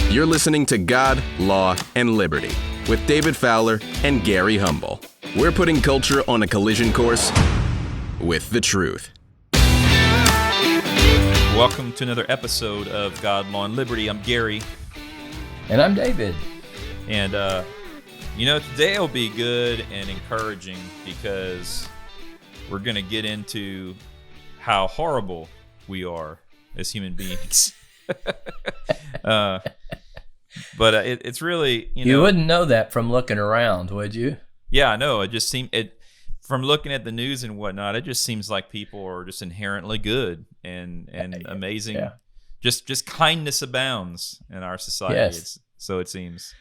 You're listening to God, Law, and Liberty with David Fowler and Gary Humble. We're putting culture on a collision course with the truth. Welcome to another episode of God, Law, and Liberty. I'm Gary. And I'm David. And, today will be good and encouraging because we're going to get into how horrible we are as human beings. But it's really, You wouldn't know that from looking around, would you? Yeah, I know. It just seemed, from looking at the news and whatnot, it just seems like people are just inherently good and amazing. Yeah. Just kindness abounds in our society. Yes. So it seems.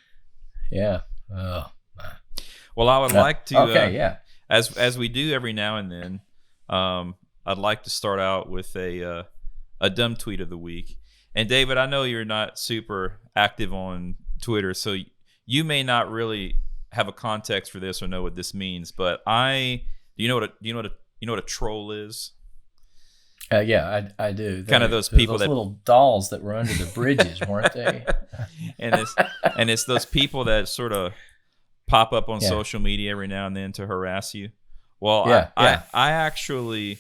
Yeah. Well, I would like to, Okay, as we do every now and then, I'd like to start out with a dumb tweet of the week. And David, I know you're not super active on Twitter, so you may not really have a context for this or know what this means. But do you know what a troll is? Yeah, I do. Kind of those people those little dolls that were under the bridges, weren't they? and it's those people that sort of pop up on Yeah. social media every now and then to harass you. Well, Yeah, I actually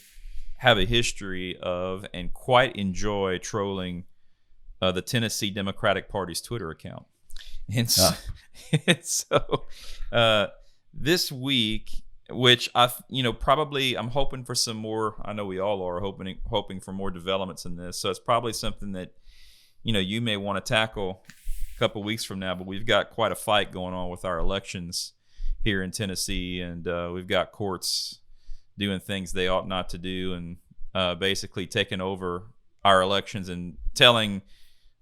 have a history of and quite enjoy trolling the Tennessee Democratic Party's Twitter account. And so, this week, which I'm hoping for some more. I know we all are hoping for more developments in this. So it's probably something that you may want to tackle a couple weeks from now. But we've got quite a fight going on with our elections here in Tennessee, and we've got courts doing things they ought not to do, and basically taking over our elections and telling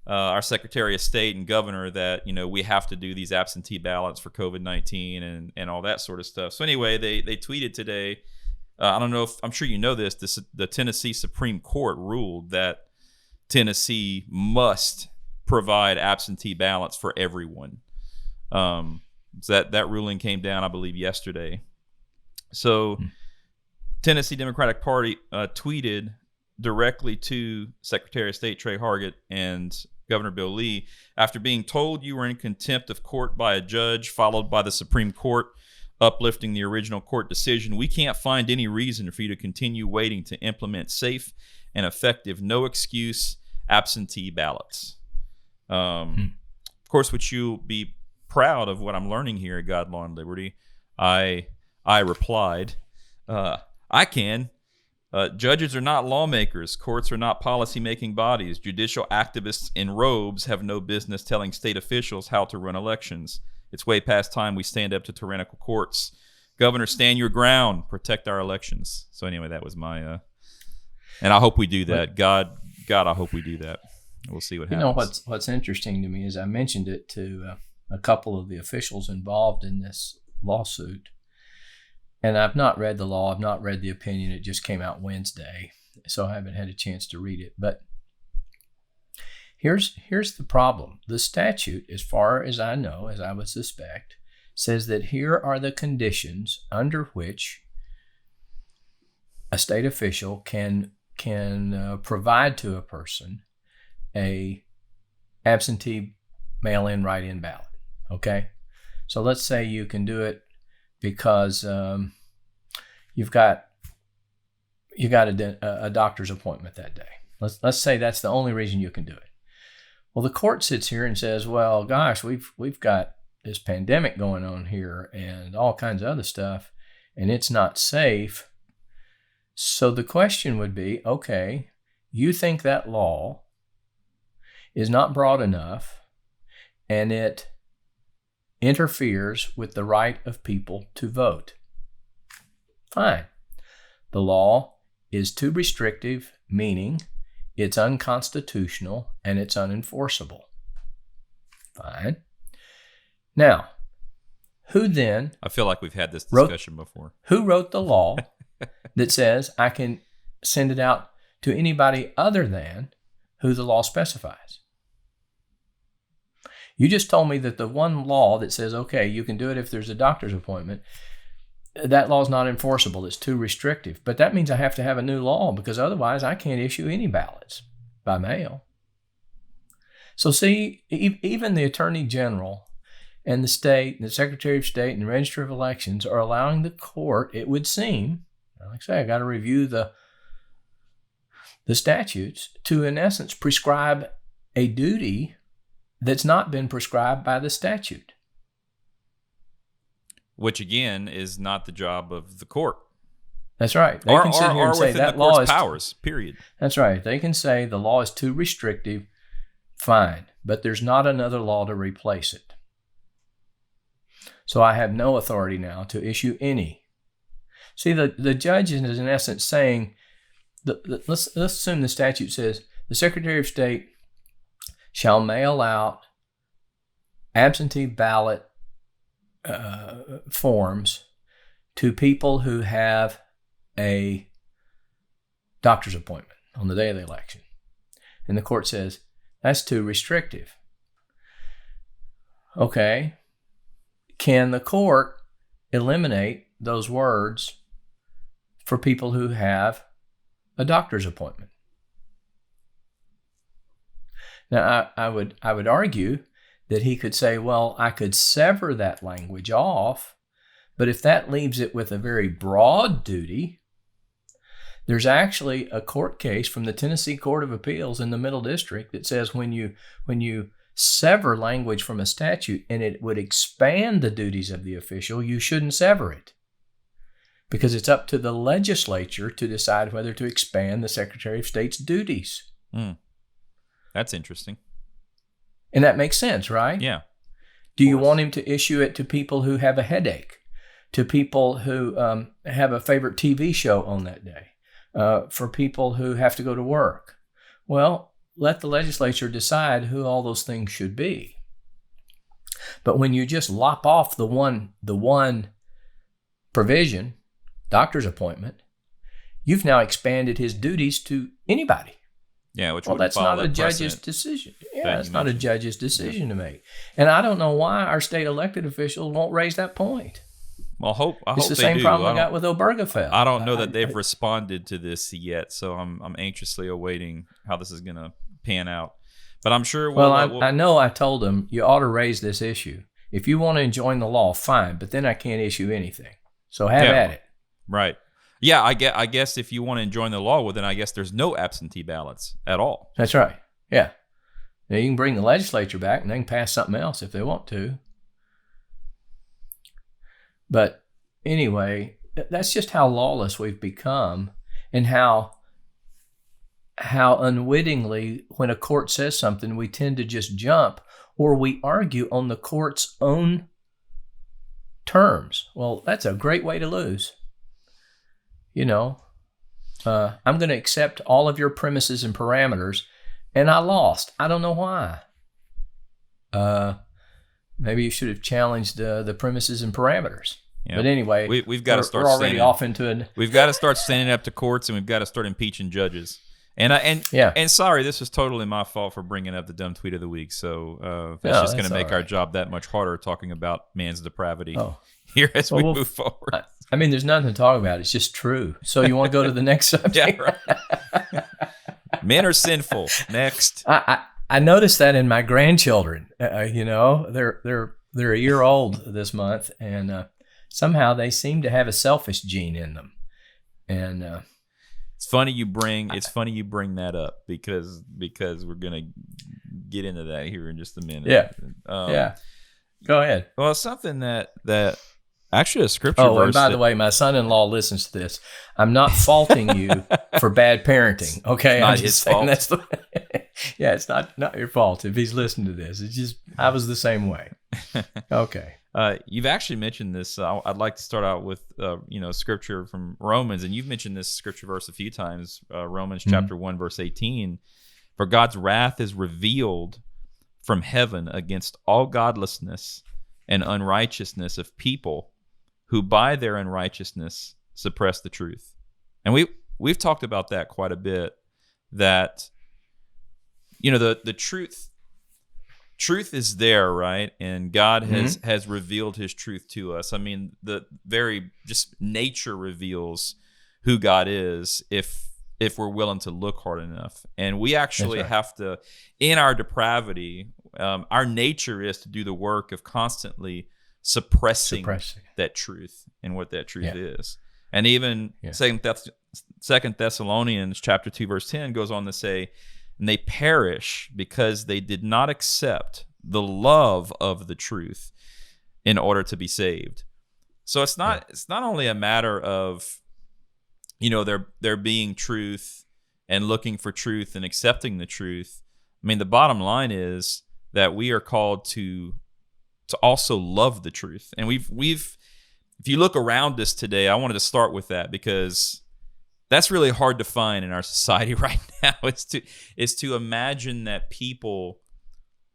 our Secretary of State and Governor that we have to do these absentee ballots for COVID-19 and all that sort of stuff. So anyway, they tweeted today. I don't know if I'm sure you know this. The Tennessee Supreme Court ruled that Tennessee must provide absentee ballots for everyone. So that ruling came down, I believe, yesterday. So Tennessee Democratic Party tweeted directly to Secretary of State Trey Hargett and Governor Bill Lee, after being told you were in contempt of court by a judge, followed by the Supreme Court uplifting the original court decision, we can't find any reason for you to continue waiting to implement safe and effective, no excuse absentee ballots. Of course, would you be proud of what I'm learning here at God, Law, and Liberty? I replied, I can. Judges are not lawmakers. Courts are not policy-making bodies. Judicial activists in robes have no business telling state officials how to run elections. It's way past time we stand up to tyrannical courts. Governor, stand your ground. Protect our elections. So anyway, that was my... and I hope we do that. God, I hope we do that. We'll see what happens. What's interesting to me is I mentioned it to a couple of the officials involved in this lawsuit. And I've not read the law. I've not read the opinion. It just came out Wednesday, so I haven't had a chance to read it. But here's the problem. The statute, as far as I know, as I would suspect, says that here are the conditions under which a state official can provide to a person a absentee mail-in, write-in ballot. Okay, so let's say you can do it because you've got a doctor's appointment that day. Let's say that's the only reason you can do it. Well, the court sits here and says, well, gosh, we've got this pandemic going on here and all kinds of other stuff, and it's not safe. So the question would be, okay, you think that law is not broad enough and it interferes with the right of people to vote. Fine. The law is too restrictive, meaning it's unconstitutional and it's unenforceable. Fine. Now, who then... I feel like we've had this discussion before. Who wrote the law that says I can send it out to anybody other than who the law specifies? You just told me that the one law that says, okay, you can do it if there's a doctor's appointment, that law is not enforceable. It's too restrictive. But that means I have to have a new law because otherwise I can't issue any ballots by mail. So see, even the Attorney General and the state, and the Secretary of State, and the Register of Elections are allowing the court, it would seem, like I say, I got to review the statutes, to in essence prescribe a duty that's not been prescribed by the statute. Which again is not the job of the court. That's right. They can sit here and say that law is powers. Period. That's right. They can say the law is too restrictive. Fine, but there's not another law to replace it. So I have no authority now to issue any. See, the judge is in essence saying, let's assume the statute says the Secretary of State shall mail out absentee ballot forms to people who have a doctor's appointment on the day of the election. And the court says, that's too restrictive. Okay. Can the court eliminate those words for people who have a doctor's appointment? Now, I would argue that he could say, well, I could sever that language off, but if that leaves it with a very broad duty, there's actually a court case from the Tennessee Court of Appeals in the Middle District that says when you sever language from a statute and it would expand the duties of the official, you shouldn't sever it, because it's up to the legislature to decide whether to expand the Secretary of State's duties. That's interesting. And that makes sense, right? Yeah. Do you want him to issue it to people who have a headache, to people who have a favorite TV show on that day, for people who have to go to work? Well, let the legislature decide who all those things should be. But when you just lop off the one provision, doctor's appointment, you've now expanded his duties to anybody. Yeah, which that's not a judge's decision. Yeah, it's not a judge's decision to make. And I don't know why our state elected officials won't raise that point. Well, I hope it's the they same do. problem I got with Obergefell. I don't know that they've responded to this yet, so I'm anxiously awaiting how this is going to pan out. But I'm sure I know I told them you ought to raise this issue. If you want to enjoin the law, fine, but then I can't issue anything. So have at it. Right. Yeah, I guess if you want to enjoin the law, well, then I guess there's no absentee ballots at all. That's right. Yeah. Now you can bring the legislature back and they can pass something else if they want to. But anyway, that's just how lawless we've become, and how unwittingly, when a court says something, we tend to just jump, or we argue on the court's own terms. Well, that's a great way to lose. I'm going to accept all of your premises and parameters, and I lost. I don't know why. Maybe you should have challenged the premises and parameters. Yeah. But anyway, we've got to start. We're already off into it. We've got to start standing up to courts, and we've got to start impeaching judges. And sorry, this was totally my fault for bringing up the dumb tweet of the week. So that's just going to make our job that much harder talking about man's depravity here as we move forward. I mean, there's nothing to talk about. It's just true. So you want to go to the next subject? Yeah, right. Men are sinful. Next. I noticed that in my grandchildren. They're a year old this month, and somehow they seem to have a selfish gene in them. And it's funny you bring that up because we're gonna get into that here in just a minute. Yeah. Go ahead. Well, something that actually a scripture verse. Oh, and by the way, my son-in-law listens to this. I'm not faulting you for bad parenting. Okay, not his fault. That's it's not your fault if he's listening to this. It's just I was the same way. Okay. You've actually mentioned this. I'd like to start out with scripture from Romans, and you've mentioned this scripture verse a few times. Romans chapter 1 verse 18. For God's wrath is revealed from heaven against all godlessness and unrighteousness of people who by their unrighteousness suppress the truth. And we've talked about that quite a bit, that the truth is there, right? And God has revealed his truth to us. I mean, the very just nature reveals who God is. If if we're willing to look hard enough. And we actually That's right. have to, in our depravity, our nature is to do the work of constantly suppressing that truth and what that truth is. And even Second Thessalonians chapter 2 verse 10 goes on to say, and they perish because they did not accept the love of the truth in order to be saved. So it's not only a matter of, there being truth and looking for truth and accepting the truth. I mean, the bottom line is that we are called to also love the truth. And we've if you look around us today, I wanted to start with that because that's really hard to find in our society right now. It's to imagine that people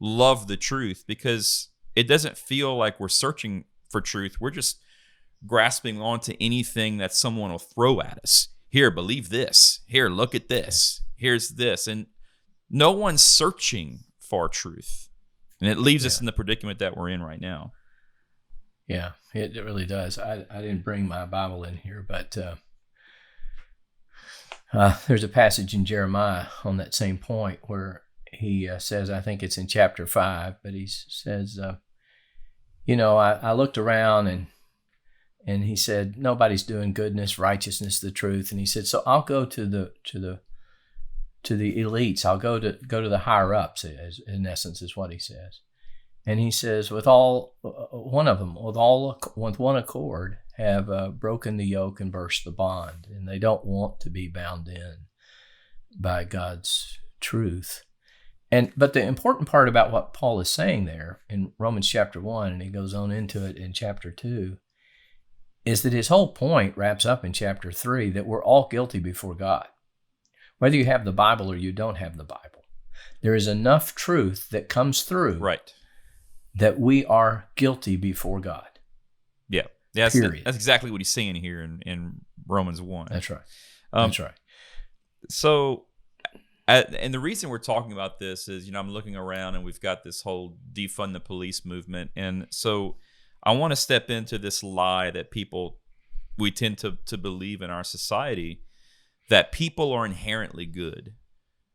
love the truth, because it doesn't feel like we're searching for truth. We're just grasping onto anything that someone will throw at us. Here, believe this. Here, look at this. Here's this. And no one's searching for truth. And it leaves us in the predicament that we're in right now. Yeah, it really does. I didn't bring my Bible in here, but there's a passage in Jeremiah on that same point where he says, I think it's in chapter 5, but he says, I looked around and he said, nobody's doing goodness, righteousness, the truth. And he said, so I'll go to the elites. I'll go to the higher ups, in essence, is what he says. And he says, with one accord, have broken the yoke and burst the bond, and they don't want to be bound in by God's truth. But the important part about what Paul is saying there in Romans chapter 1, and he goes on into it in chapter 2, is that his whole point wraps up in chapter 3, that we're all guilty before God. Whether you have the Bible or you don't have the Bible, there is enough truth that comes through that we are guilty before God. Yeah. That's exactly what he's saying here in Romans 1. That's right. That's right. So, and the reason we're talking about this is, I'm looking around and we've got this whole defund the police movement. And so I want to step into this lie that we tend to believe in our society, that people are inherently good.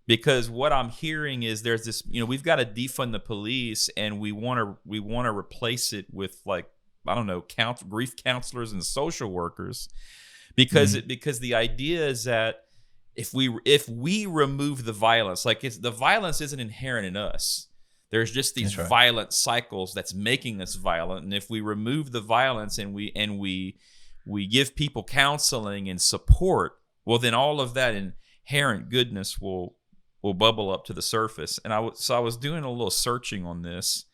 Because what I'm hearing is there's this, we've got to defund the police, and we want to replace it with, like, I don't know, grief counselors and social workers, because because the idea is that if we remove the violence, like the violence isn't inherent in us. There's just these violent cycles that's making us violent, and if we remove the violence and we give people counseling and support, well, then all of that inherent goodness will bubble up to the surface. And I was doing a little searching on this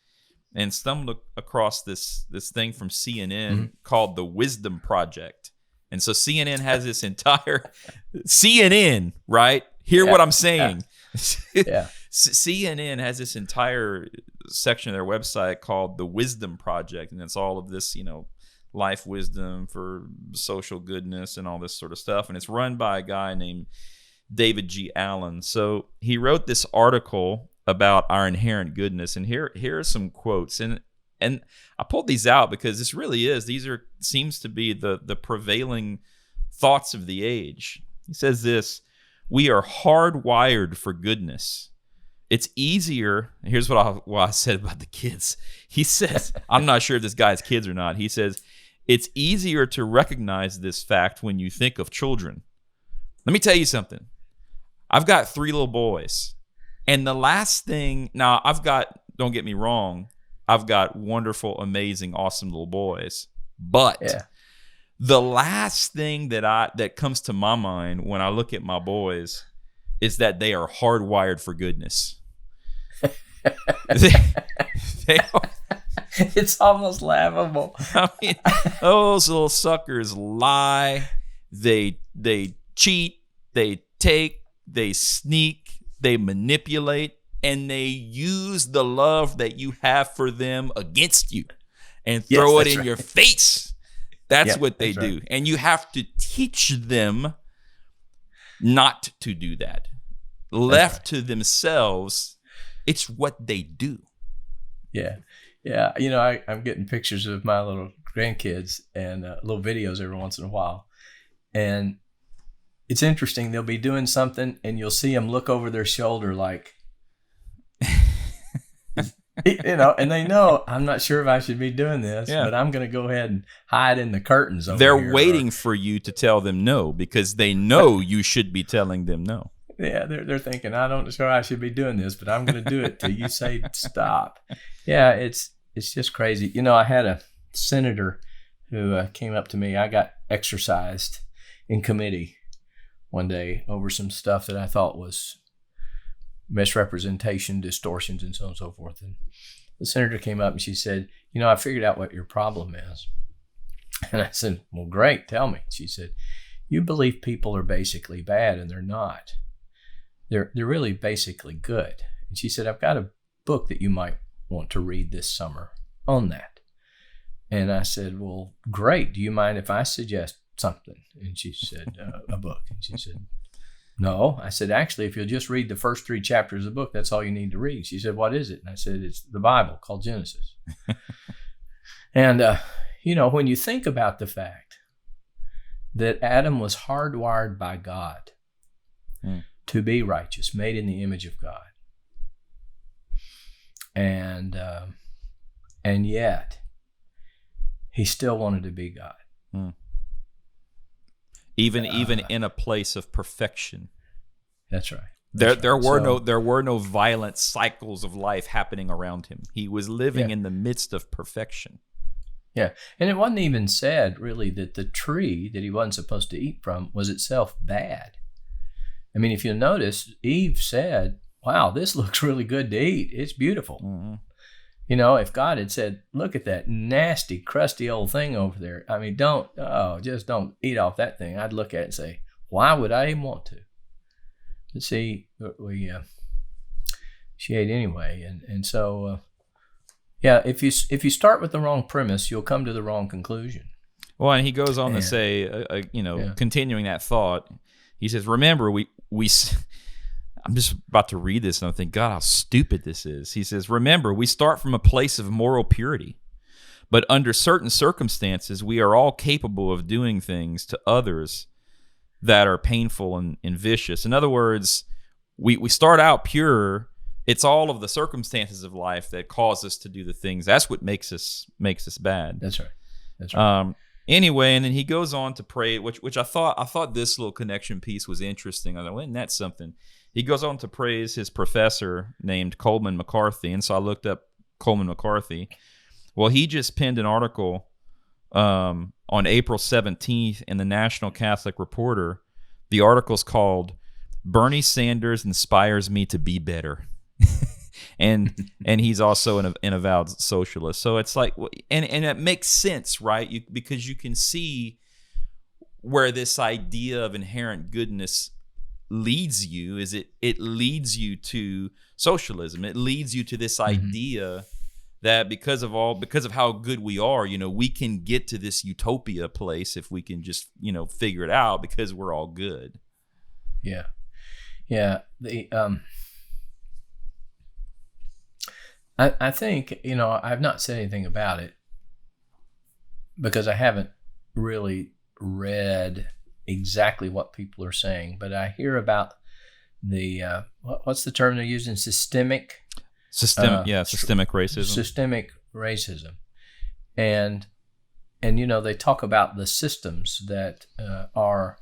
and stumbled across this thing from CNN called the Wisdom Project. And so CNN has this entire CNN, right? Hear what I'm saying. Yeah. CNN has this entire section of their website called the Wisdom Project, and it's all of this, life wisdom for social goodness and all this sort of stuff. And it's run by a guy named David G. Allen. So he wrote this article about our inherent goodness, and here are some quotes. And I pulled these out because seems to be the prevailing thoughts of the age. He says this: we are hardwired for goodness. It's easier. Here's what I said about the kids. He says, I'm not sure if this guy has kids or not. He says, it's easier to recognize this fact when you think of children. Let me tell you something. I've got 3 little boys. And the last thing, now don't get me wrong, I've got wonderful, amazing, awesome little boys. But the last thing that comes to my mind when I look at my boys is that they are hardwired for goodness. they are. It's almost laughable. I mean, those little suckers lie, they cheat, they take, they sneak, they manipulate, and they use the love that you have for them against you and throw it in your face. That's what they do. Right. And you have to teach them not to do that. Left to themselves, it's what they do. Yeah. Yeah. I'm getting pictures of my little grandkids and little videos every once in a while. And it's interesting. They'll be doing something, and you'll see them look over their shoulder like, and they know, I'm not sure if I should be doing this, but I'm going to go ahead and hide in the curtains over They're here. waiting for you to tell them no because they know you should be telling them no. Yeah, they're thinking, I don't sure I should be doing this, but I'm going to do it till you say stop. Yeah, it's just crazy. I had a senator who came up to me. I got exercised in committee one day over some stuff that I thought was misrepresentation, distortions, and so on and so forth. And the senator came up and she said, I figured out what your problem is. And I said, well, great, tell me. She said, you believe people are basically bad, and they're not. They're really basically good. And she said, I've got a book that you might want to read this summer on that. And I said, well, great. Do you mind if I suggest something? And she said, a book. And she said, no. I said, actually, if you'll just read the first 3 chapters of the book, that's all you need to read. She said, what is it? And I said, it's the Bible called Genesis. And, when you think about the fact that Adam was hardwired by God to be righteous, made in the image of God, and yet he still wanted to be God. Even in a place of perfection. That's right. There were no violent cycles of life happening around him. He was living in the midst of perfection. Yeah, and it wasn't even said really that the tree that he wasn't supposed to eat from was itself bad. I mean, if you notice, Eve said, wow, this looks really good to eat. It's beautiful. Mm-hmm. If God had said, look at that nasty, crusty old thing over there. I mean, just don't eat off that thing. I'd look at it and say, why would I even want to? But see, she ate anyway. And so, if you start with the wrong premise, you'll come to the wrong conclusion. Well, and he goes on to say, continuing that thought, he says, remember, we I'm just about to read this and I think, God, how stupid this is. He says, remember, we start from a place of moral purity, but under certain circumstances, we are all capable of doing things to others that are painful and vicious. In other words, we start out pure. It's all of the circumstances of life that cause us to do the things. That's what makes us bad. That's right. Anyway, and then he goes on to pray, which I thought this little connection piece was interesting. I thought, well, isn't that something? He goes on to praise his professor named Coleman McCarthy, and so I looked up Coleman McCarthy. Well, he just penned an article on April 17th in the National Catholic Reporter. The article's called "Bernie Sanders Inspires Me to Be Better," and he's also an avowed socialist. So it's like, and it makes sense, right? Because you can see where this idea of inherent goodness leads you. It leads you to socialism. It leads you to this idea that because of how good we are, we can get to this utopia place if we can just figure it out because we're all good. Yeah. I think I've not said anything about it because I haven't really read exactly what people are saying, but I hear about the what's the term they're using? Systemic racism. Systemic racism, and they talk about the systems that are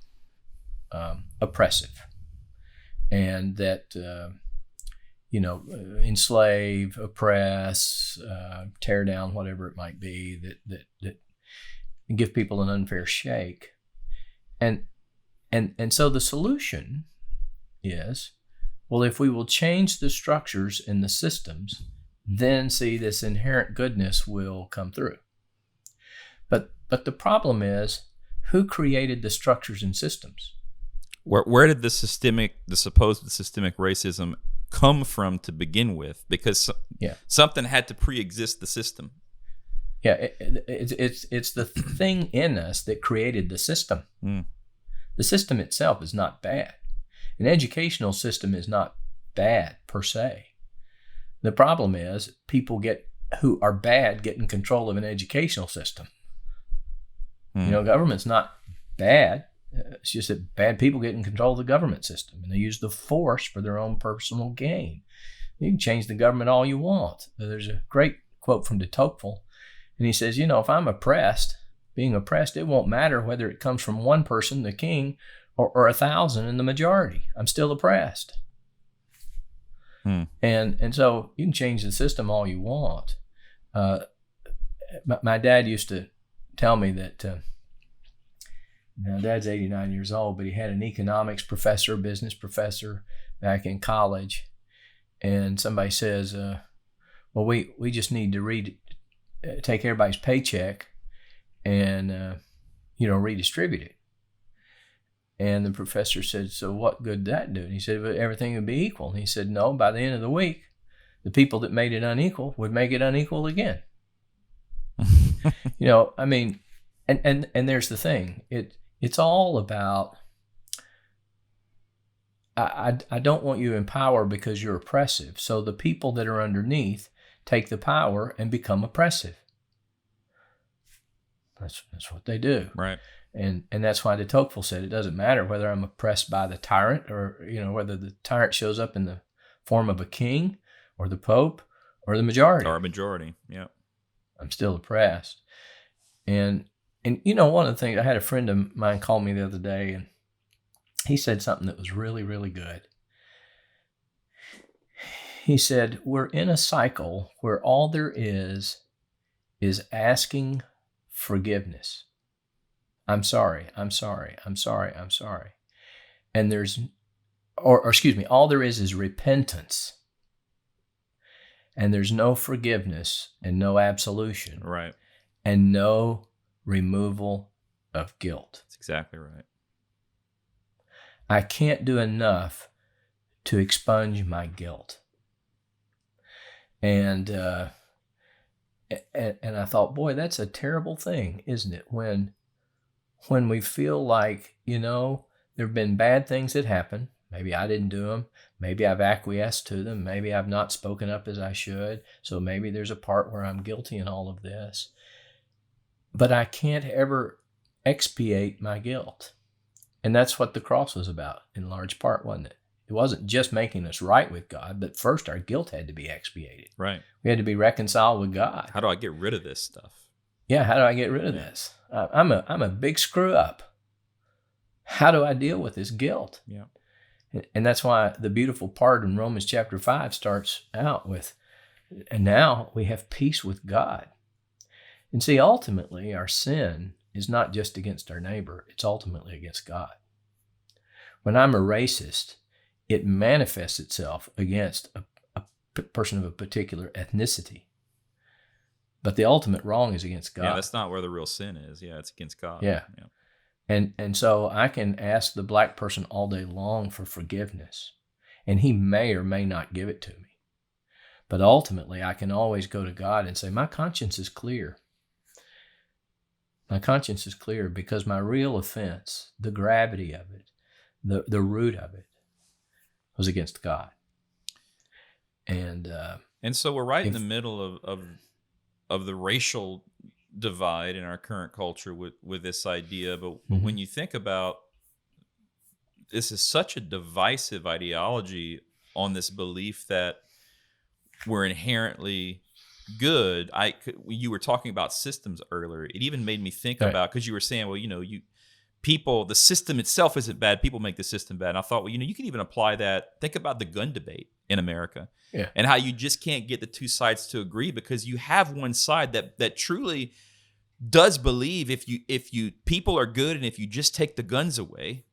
oppressive, and that enslave, oppress, tear down, whatever it might be, that give people an unfair shake. And so the solution is, well, if we will change the structures and the systems, then see this inherent goodness will come through. But the problem is, who created the structures and systems? Where did the supposed systemic racism come from to begin with? Because something had to pre-exist the system. Yeah, it's the thing in us that created the system. The system itself is not bad. An educational system is not bad per se. The problem is people who are bad get in control of an educational system. Government's not bad. It's just that bad people get in control of the government system, and they use the force for their own personal gain. You can change the government all you want. There's a great quote from de Tocqueville, and he says, if I'm being oppressed, it won't matter whether it comes from one person, the king, or 1,000 in the majority. I'm still oppressed. And so you can change the system all you want. My dad used to tell me that, now Dad's 89 years old, but he had an economics professor, business professor back in college. And somebody says, well, we just need to take everybody's paycheck and, redistribute it. And the professor said, so what good did that do? And he said, well, everything would be equal. And he said, no, by the end of the week, the people that made it unequal would make it unequal again. And there's the thing. It's all about, I don't want you in power because you're oppressive. So the people that are underneath take the power and become oppressive. That's what they do. Right. And that's why de Tocqueville said it doesn't matter whether I'm oppressed by the tyrant or, whether the tyrant shows up in the form of a king or the Pope or the majority. Or a majority, yeah. I'm still oppressed. And one of the things, I had a friend of mine call me the other day, and he said something that was really, really good. He said, we're in a cycle where all there is asking forgiveness. I'm sorry. And all there is repentance. And there's no forgiveness and no absolution. Right. And no removal of guilt. That's exactly right. I can't do enough to expunge my guilt. And I thought, boy, that's a terrible thing, isn't it? When we feel like, there have been bad things that happen. Maybe I didn't do them. Maybe I've acquiesced to them. Maybe I've not spoken up as I should. So maybe there's a part where I'm guilty in all of this. But I can't ever expiate my guilt. And that's what the cross was about in large part, wasn't it? It wasn't just making us right with God, but first our guilt had to be expiated. Right. We had to be reconciled with God. How do I get rid of this stuff? Yeah, how do I get rid of this? I'm a big screw up. How do I deal with this guilt? Yeah. And that's why the beautiful part in Romans chapter 5 starts out with, and now we have peace with God. And see, ultimately, our sin is not just against our neighbor, it's ultimately against God. When I'm a racist, it manifests itself against a person of a particular ethnicity. But the ultimate wrong is against God. Yeah, that's not where the real sin is. Yeah, it's against God. Yeah. And so I can ask the black person all day long for forgiveness, and he may or may not give it to me. But ultimately, I can always go to God and say, my conscience is clear. My conscience is clear because my real offense, the gravity of it, the root of it, was against God. And so we're right in the middle of the racial divide in our current culture with this idea. But when you think about, this is such a divisive ideology on this belief that we're inherently good. You were talking about systems earlier. It even made me think about, because you were saying, well, the system itself isn't bad. People make the system bad. And I thought, well, you can even apply that. Think about the gun debate in America, and how you just can't get the two sides to agree because you have one side that truly does believe if you people are good and if you just take the guns away,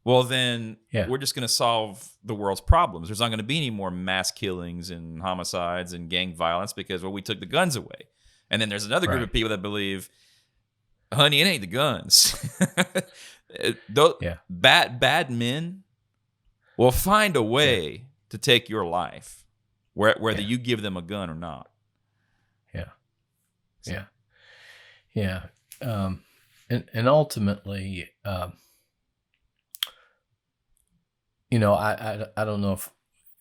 well then we're just going to solve the world's problems. There's not going to be any more mass killings and homicides and gang violence because we took the guns away. And then there's another group of people that believe, honey, it ain't the guns. Bad men will find a way to take your life, whether you give them a gun or not. And ultimately, I don't know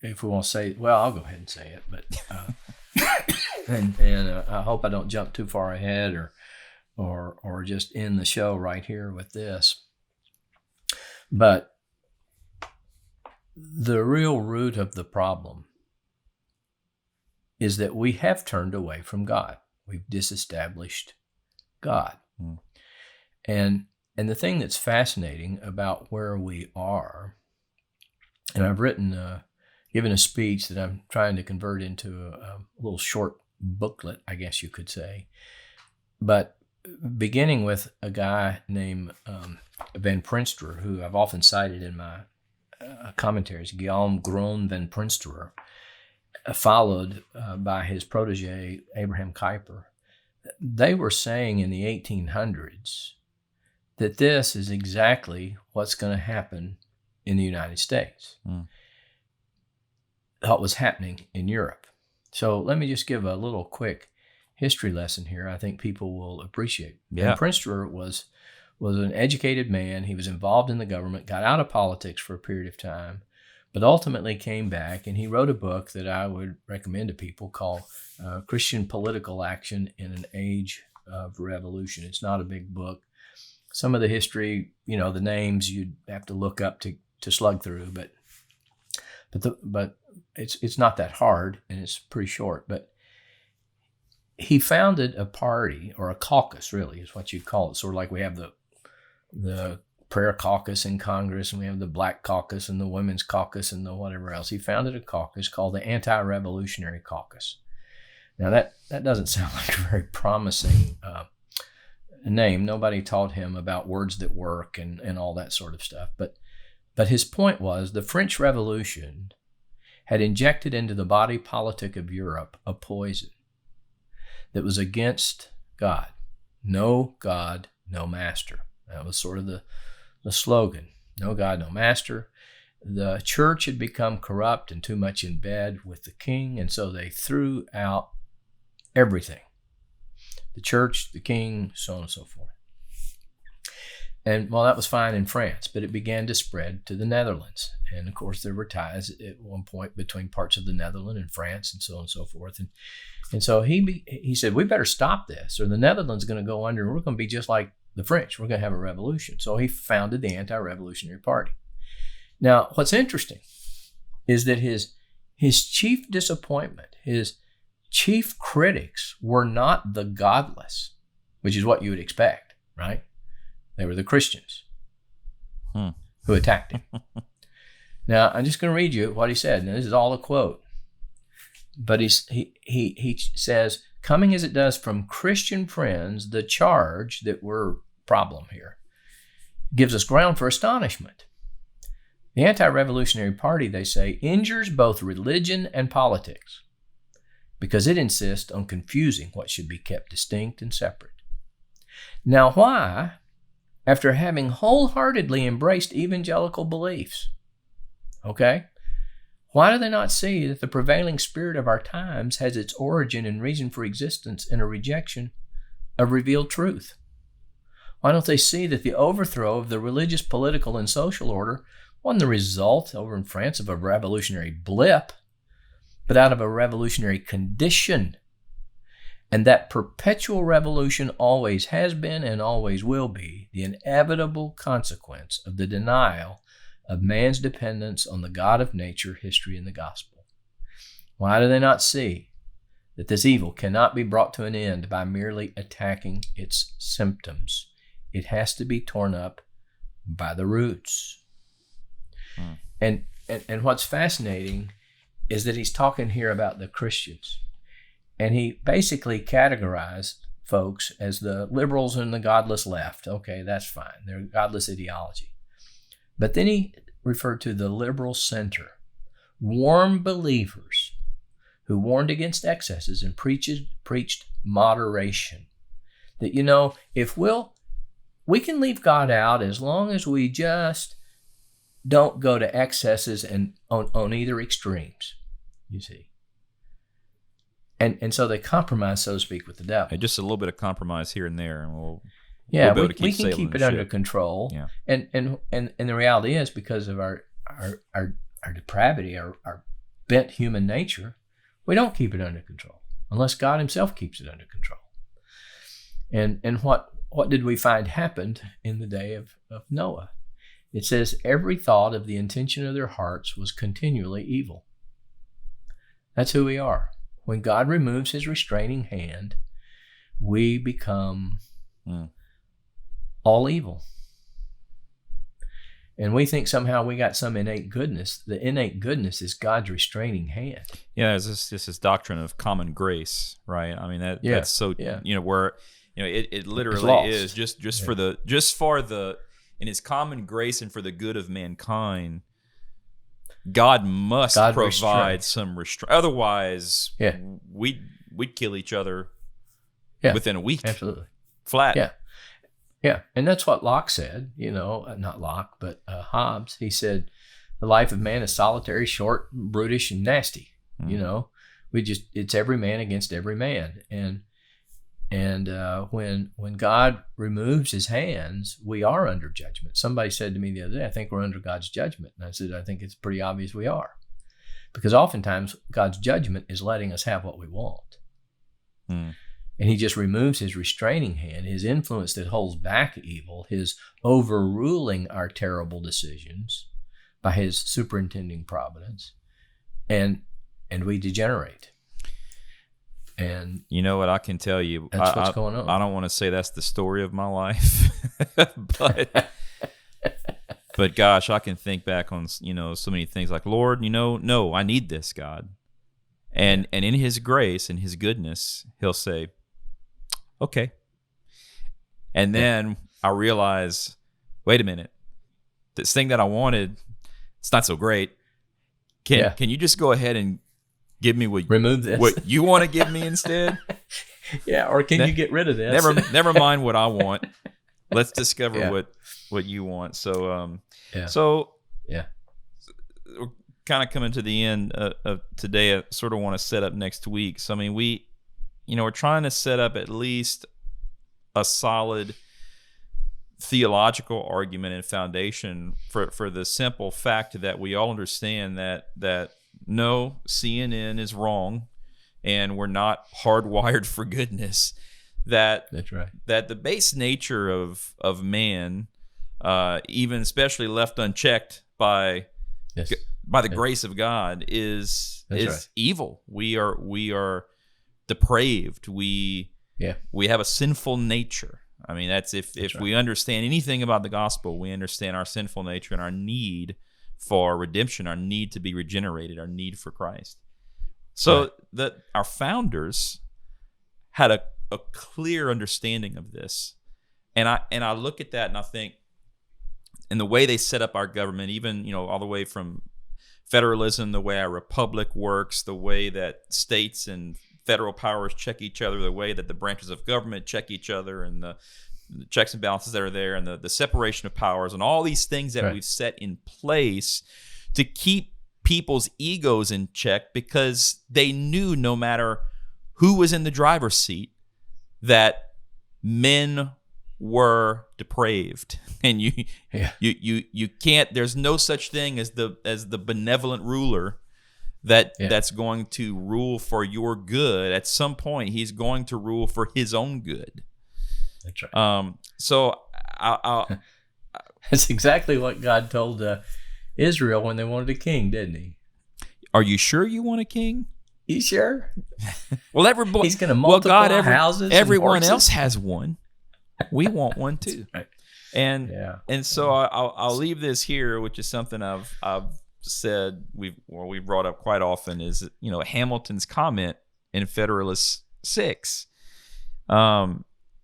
if we want to say, well, I'll go ahead and say it, but and I hope I don't jump too far ahead or just end the show right here with this. But the real root of the problem is that we have turned away from God. We've disestablished God. And the thing that's fascinating about where we are, and I've given a speech that I'm trying to convert into a little short booklet, I guess you could say, but beginning with a guy named Van Prinsterer, who I've often cited in my commentaries, Guillaume Groen Van Prinsterer, followed by his protege, Abraham Kuyper. They were saying in the 1800s that this is exactly what's going to happen in the United States. What was happening in Europe. So let me just give a little quick history lesson here. I think people will appreciate. Yeah. And Prinsterer was an educated man. He was involved in the government, got out of politics for a period of time, but ultimately came back, and he wrote a book that I would recommend to people called Christian Political Action in an Age of Revolution. It's not a big book. Some of the history, the names you'd have to look up to slug through, but it's not that hard, and it's pretty short. But he founded a party, or a caucus, really, is what you'd call it. Sort of like we have the prayer caucus in Congress, and we have the black caucus and the women's caucus and the whatever else. He founded a caucus called the Anti-Revolutionary Caucus. Now that doesn't sound like a very promising name. Nobody taught him about words that work and all that sort of stuff. But his point was the French Revolution had injected into the body politic of Europe a poison that was against God. No God, no master. That was sort of the slogan. No God, no master. The church had become corrupt and too much in bed with the king, and so they threw out everything. The church, the king, so on and so forth. And well, that was fine in France, but it began to spread to the Netherlands. And of course, there were ties at one point between parts of the Netherlands and France and so on and so forth. And so he said, we better stop this, or the Netherlands is going to go under, and we're going to be just like the French. We're going to have a revolution. So he founded the Anti-Revolutionary Party. Now, what's interesting is that his chief disappointment, his chief critics were not the godless, which is what you would expect, right? They were the Christians who attacked him. Now, I'm just going to read you what he said. Now, this is all a quote. But he says, coming as it does from Christian friends, the charge that we're problem here gives us ground for astonishment. The Anti-Revolutionary Party, they say, injures both religion and politics because it insists on confusing what should be kept distinct and separate. Now, why, after having wholeheartedly embraced evangelical beliefs, why do they not see that the prevailing spirit of our times has its origin and reason for existence in a rejection of revealed truth? Why don't they see that the overthrow of the religious, political, and social order wasn't the result over in France of a revolutionary blip, but out of a revolutionary condition? And that perpetual revolution always has been and always will be the inevitable consequence of the denial of man's dependence on the God of nature, history, and the gospel. Why do they not see that this evil cannot be brought to an end by merely attacking its symptoms? It has to be torn up by the roots. And what's fascinating is that he's talking here about the Christians. And he basically categorized folks as the liberals and the godless left. Okay, that's fine. They're godless ideology. But then he referred to the liberal center, warm believers who warned against excesses and preached moderation. That, if we can leave God out as long as we just don't go to excesses and on either extremes, you see. And so they compromise, so to speak, with the devil. And just a little bit of compromise here and there, and we'll be we able to can keep it under control. Yeah. And the reality is, because of our depravity, our bent human nature, we don't keep it under control unless God himself keeps it under control. And what did we find happened in the day of Noah? It says, every thought of the intention of their hearts was continually evil. That's who we are. When God removes his restraining hand, we become all evil. And we think somehow we got some innate goodness. The innate goodness is God's restraining hand. Yeah, there's this doctrine of common grace, right? I mean, that's so, where, it literally is just for the, in his common grace and for the good of mankind, God must provide some restraint. Otherwise, we'd kill each other within a week. Absolutely. Flat. Yeah. Yeah. And that's what Locke said, not Locke, but Hobbes. He said, the life of man is solitary, short, brutish, and nasty. It's every man against every man. And when God removes his hands, we are under judgment. Somebody said to me the other day, I think we're under God's judgment. And I said, I think it's pretty obvious we are. Because oftentimes God's judgment is letting us have what we want. And he just removes his restraining hand, his influence that holds back evil, his overruling our terrible decisions by his superintending providence. And we degenerate. And you know what I can tell you? That's what's going on. I don't want to say that's the story of my life, but gosh, I can think back on so many things like, Lord, no, I need this, God, and in His grace and His goodness, He'll say, okay, and then I realize, wait a minute, this thing that I wanted, it's not so great. Can you just go ahead and give me remove this. What you want to give me instead? Or can you get rid of this? Never mind what I want. Let's discover what you want. So we're kind of coming to the end of today. I sort of want to set up next week. So I mean, we're trying to set up at least a solid theological argument and foundation for the simple fact that we all understand that no, CNN is wrong, and we're not hardwired for goodness. That's right. That the base nature of man, even especially left unchecked by the grace of God, is evil. We are depraved. We have a sinful nature. I mean, that's if we understand anything about the gospel, we understand our sinful nature and our need for redemption, our need to be regenerated, our need for Christ. So that our founders had a clear understanding of this. And I look at that and I think, in the way they set up our government, even all the way from federalism, the way our republic works, the way that states and federal powers check each other, the way that the branches of government check each other, and the checks and balances that are there, and the separation of powers, and all these things that we've set in place to keep people's egos in check, because they knew no matter who was in the driver's seat that men were depraved, and you can't. There's no such thing as the benevolent ruler that's going to rule for your good. At some point, he's going to rule for his own good. That's right. So that's exactly what God told Israel when they wanted a king, didn't he? Are you sure you want a king? You sure? Well, he's going to multiply houses. Everyone else has one. We want one too. Right. And so I'll leave this here, which is something I've said we've brought up quite often, is Hamilton's comment in Federalist 6,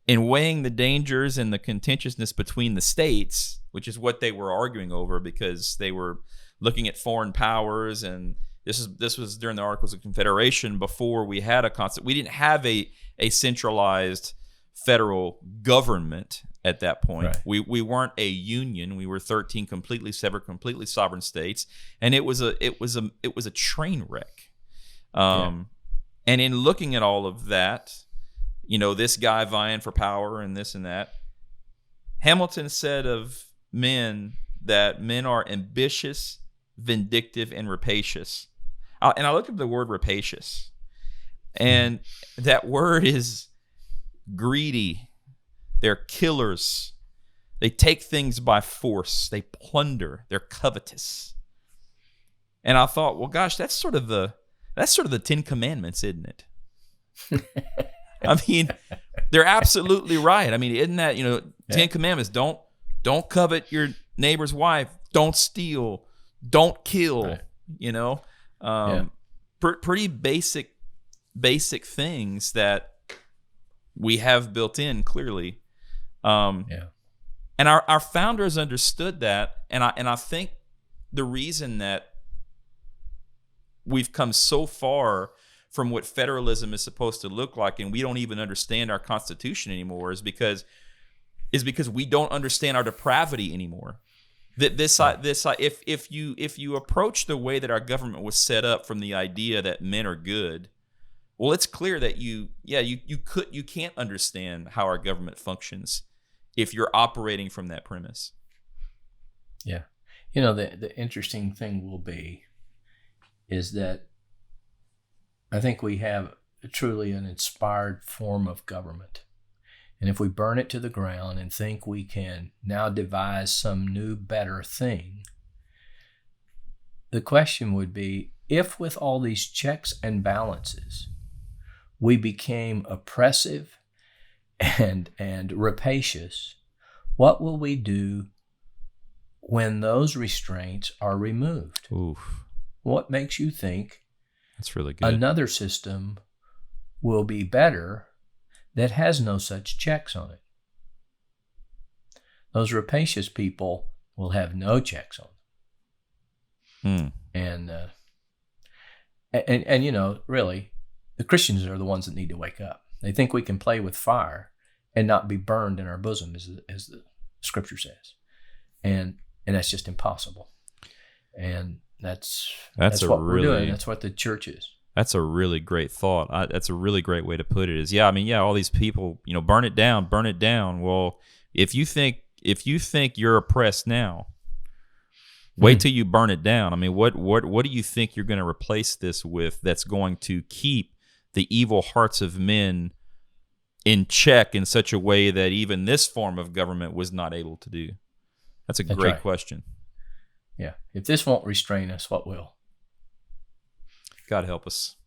in weighing the dangers and the contentiousness between the states, which is what they were arguing over, because they were looking at foreign powers, and this was during the Articles of Confederation, before we had we didn't have a centralized federal government at that point. Right. We weren't a union. We were 13 completely separate, completely sovereign states, and it was a train wreck. And in looking at all of that, this guy vying for power and this and that, Hamilton said of men that men are ambitious, vindictive, and rapacious. And I looked up the word rapacious, and that word is greedy. They're killers. They take things by force. They plunder. They're covetous. And I thought, well, gosh, that's sort of the Ten Commandments, isn't it? I mean, they're absolutely right. I mean, isn't that, Ten Commandments? Don't covet your neighbor's wife. Don't steal. Don't kill. Right. Pretty basic things that we have built in clearly. And our founders understood that, and I think the reason that we've come so far from what federalism is supposed to look like, and we don't even understand our Constitution anymore, is because we don't understand our depravity anymore. If you approach the way that our government was set up from the idea that men are good, well, it's clear that you can't understand how our government functions if you're operating from that premise. Yeah. The interesting thing will be is that I think we have truly an inspired form of government. And if we burn it to the ground and think we can now devise some new, better thing, the question would be, if with all these checks and balances, we became oppressive and rapacious, what will we do when those restraints are removed? Oof. What makes you think that's really good? Another system will be better that has no such checks on it. Those rapacious people will have no checks on them. And really, the Christians are the ones that need to wake up. They think we can play with fire and not be burned in our bosom, as the scripture says. And that's just impossible. And that's what we're doing. That's what the church is. That's a really great thought. That's a really great way to put it. All these people, burn it down. Well, if you think you're oppressed now, wait till you burn it down. I mean, what do you think you're going to replace this with that's going to keep the evil hearts of men in check in such a way that even this form of government was not able to do? That's a great question. Yeah. If this won't restrain us, what will? God help us.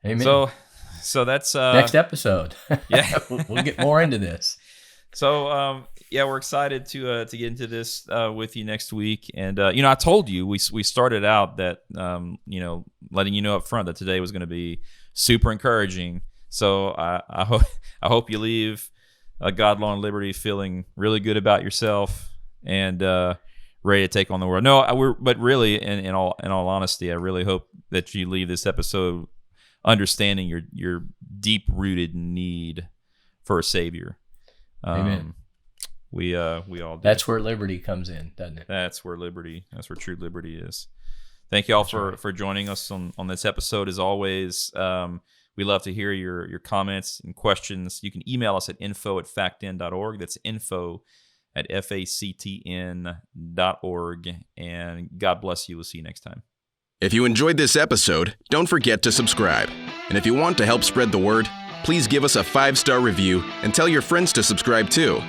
Amen. So that's next episode. Yeah, we'll get more into this. So we're excited to get into this with you next week. And I told you we started out that letting you know up front that today was going to be super encouraging. So I hope you leave God, Law, and Liberty feeling really good about yourself and ready to take on the world. But really, in all honesty, I really hope that you leave this episode understanding your deep-rooted need for a Savior. Amen. We all do. That's where liberty comes in, doesn't it? That's where true liberty is. Thank you all for joining us on this episode. As always, we love to hear your comments and questions. You can email us at info@factn.org. That's info@factn.org. And God bless you. We'll see you next time. If you enjoyed this episode, don't forget to subscribe. And if you want to help spread the word, please give us a 5-star review and tell your friends to subscribe too.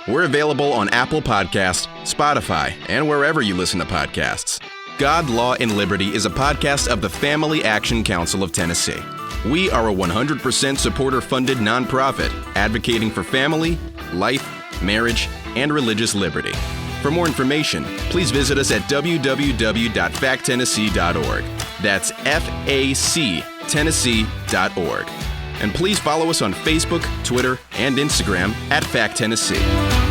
We're available on Apple Podcasts, Spotify, and wherever you listen to podcasts. God, Law, and Liberty is a podcast of the Family Action Council of Tennessee. We are a 100% supporter-funded nonprofit advocating for family, life, marriage, and religious liberty. For more information, please visit us at www.facttennessee.org. That's FACTennessee.org. And please follow us on Facebook, Twitter, and Instagram @FactTennessee.